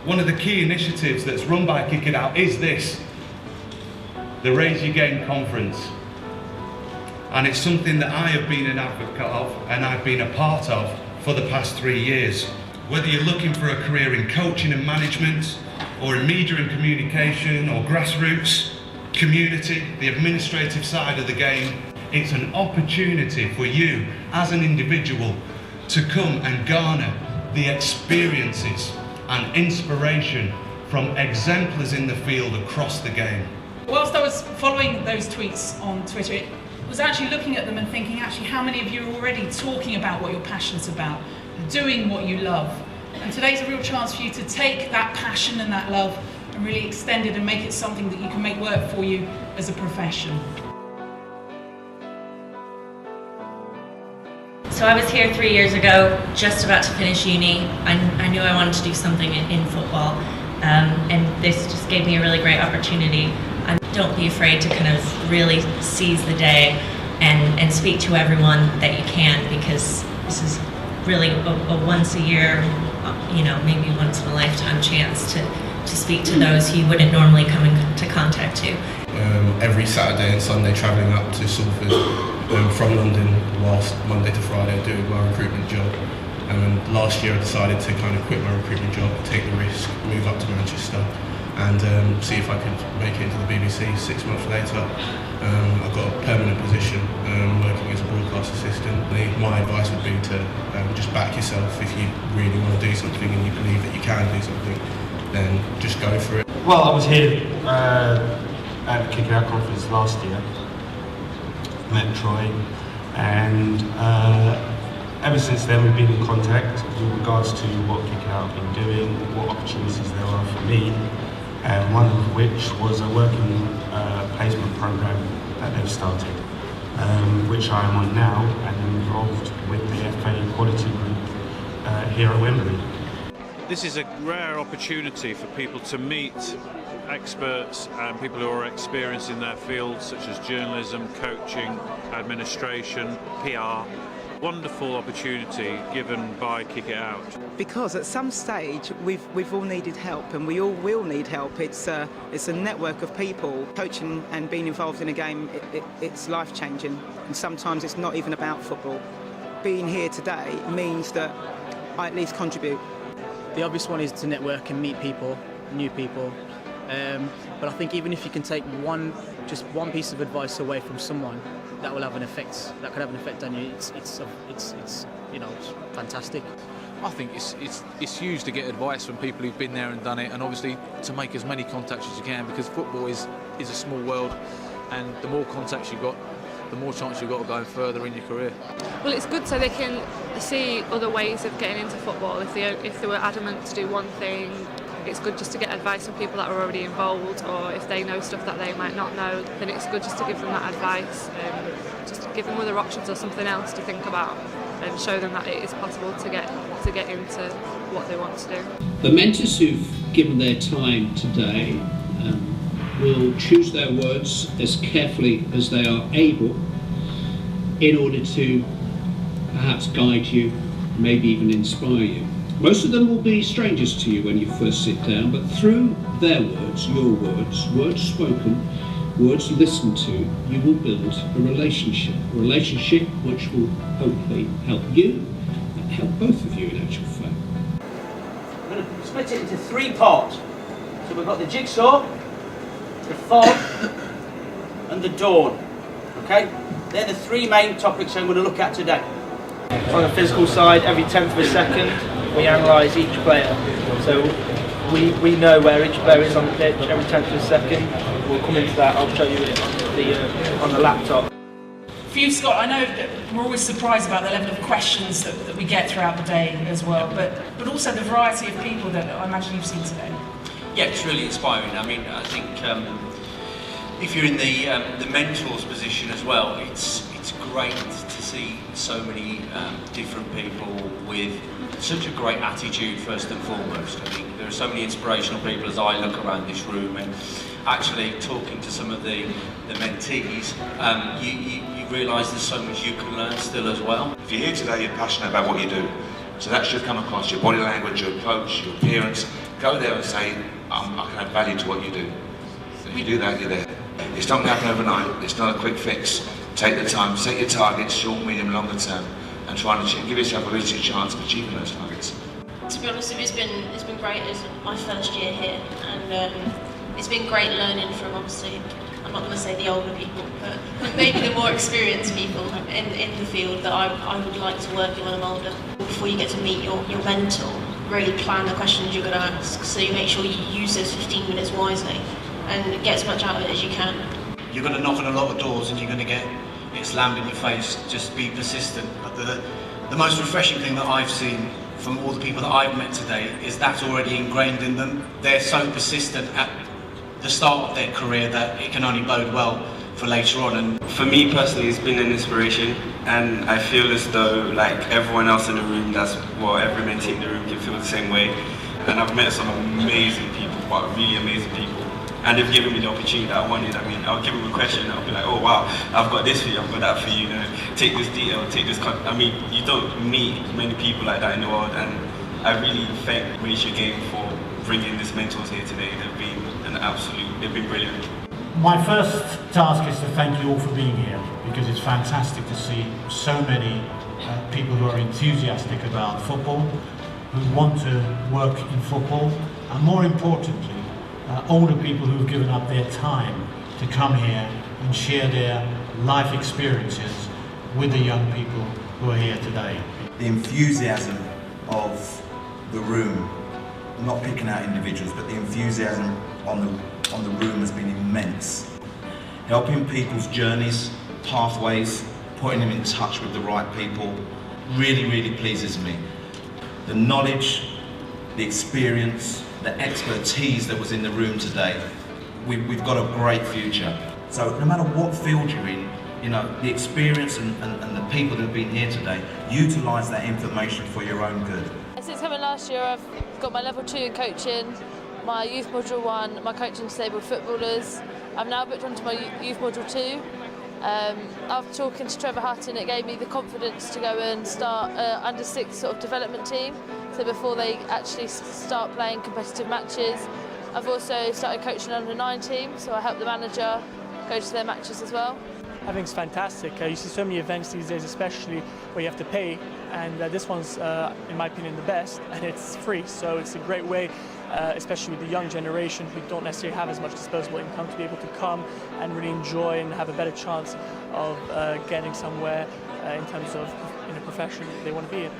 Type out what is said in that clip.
One of the key initiatives that's run by Kick It Out is this, the Raise Your Game Conference. And it's something that I have been an advocate of and I've been a part of for the past 3 years. Whether you're looking for a career in coaching and management, or in media and communication, or grassroots, community, the administrative side of the game, it's an opportunity for you as an individual to come and garner the experiences and inspiration from exemplars in the field across the game. Whilst I was following those tweets on Twitter, it was actually looking at them and thinking, actually, how many of you are already talking about what you're passionate about, doing what you love? And today's a real chance for you to take that passion and that love and really extend it and make it something that you can make work for you as a profession. So I was here 3 years ago, just about to finish uni. I knew I wanted to do something in football, and this just gave me a really great opportunity. And don't be afraid to kind of really seize the day and speak to everyone that you can, because this is really a once a year, maybe once in a lifetime chance to speak to those who you wouldn't normally come into contact to. Every Saturday and Sunday travelling up to Salford from London, whilst Monday to Friday doing my recruitment job. And last year I decided to kind of quit my recruitment job, take the risk, move up to Manchester and see if I could make it into the BBC 6 months later. I got a permanent position working as a broadcast assistant. My advice would be to just back yourself. If you really want to do something and you believe that you can do something, then just go for it. Well, I was here at the Kick It Out conference last year, met Troy, and ever since then we've been in contact with regards to what Kick It Out have been doing, what opportunities there are for me, and one of which was a working placement program that they've started, which I am on now and am involved with the FA Quality Group here at Wembley. This is a rare opportunity for people to meet experts and people who are experienced in their fields, such as journalism, coaching, administration, PR. Wonderful opportunity given by Kick It Out. Because at some stage we've all needed help, and we all will need help. It's a network of people. Coaching and being involved in a game, it's life-changing, and sometimes it's not even about football. Being here today means that I at least contribute. The obvious one is to network and meet people, new people. But I think even if you can take just one piece of advice away from someone, that will have an effect. That could have an effect on you. It's fantastic. I think it's huge to get advice from people who've been there and done it, and obviously to make as many contacts as you can, because football is a small world, and the more contacts you've got, the more chance you've got of going further in your career. Well, it's good so they can see other ways of getting into football. If they were adamant to do one thing, it's good just to get advice from people that are already involved, or if they know stuff that they might not know, then it's good just to give them that advice, just to give them other options or something else to think about, and show them that it is possible to get into what they want to do. The mentors who've given their time today will choose their words as carefully as they are able in order to perhaps guide you, maybe even inspire you. Most of them will be strangers to you when you first sit down, but through their words, your words, words spoken, words listened to, you will build a relationship which will hopefully help you and help both of you in actual fact. I'm going to split it into 3 parts. So we've got the jigsaw, the fog and the dawn. Okay? They're the 3 main topics I'm going to look at today. On the physical side, every 10th of a second we analyse each player. So we know where each player is on the pitch every 10th of a second. We'll come into that, I'll show you it on the laptop. For you, Scott, I know that we're always surprised about the level of questions that we get throughout the day as well, but also the variety of people that I imagine you've seen today. Yeah, it's really inspiring. I mean, I think if you're in the mentor's position as well, it's great to see so many different people with such a great attitude first and foremost. I think there are so many inspirational people as I look around this room, and actually talking to some of the mentees, you realise there's so much you can learn still as well. If you're here today, you're passionate about what you do. So that should come across your body language, your approach, your appearance, Go there and say, I can add value to what you do. So if you do that, you're there. It's not going to happen overnight. It's not a quick fix. Take the time, set your targets, short, medium, longer term, and try and give yourself a realistic chance of achieving those targets. To be honest, it's been great. It's my first year here, and it's been great learning from, obviously, I'm not going to say the older people, but maybe the more experienced people in the field that I would like to work with when I'm older. Before you get to meet your mentor, really plan the questions you're going to ask, so you make sure you use those 15 minutes wisely and get as much out of it as you can. You're going to knock on a lot of doors and you're going to get it slammed in your face. Just be persistent. But the most refreshing thing that I've seen from all the people that I've met today is that's already ingrained in them. They're so persistent at the start of their career that it can only bode well for later on. And for me personally, it's been an inspiration, and I feel as though like everyone else in the room, every mentee in the room can feel the same way. And I've met some amazing people, really amazing people, and they've given me the opportunity that I wanted. I mean, I'll give them a question and I'll be like, oh wow, I've got this for you, I've got that for you, take this detail, take this I mean, you don't meet many people like that in the world, and I really thank Malaysia Game for bringing these mentors here today. They've been brilliant. My first task is to thank you all for being here, because it's fantastic to see so many people who are enthusiastic about football, who want to work in football, and more importantly, older people who've given up their time to come here and share their life experiences with the young people who are here today. The enthusiasm of the room, not picking out individuals, but the enthusiasm on the room has been immense. Helping people's journeys, pathways, putting them in touch with the right people really, really pleases me. The knowledge, the experience, the expertise that was in the room today, we've got a great future. So no matter what field you're in, the experience and the people that have been here today, utilise that information for your own good. Since coming last year, I've got my level 2 in coaching, my youth module 1, my coaching disabled footballers. I'm now booked onto my youth module 2. After talking to Trevor Hutton, it gave me the confidence to go and start under 6 sort of development team. So before they actually start playing competitive matches. I've also started coaching under 9 team, so I help the manager go to their matches as well. I think it's fantastic. You see so many events these days, especially where you have to pay, and this one's, in my opinion, the best, and it's free. So it's a great way, especially with the young generation who don't necessarily have as much disposable income, to be able to come and really enjoy and have a better chance of getting somewhere in terms of in a profession they want to be in.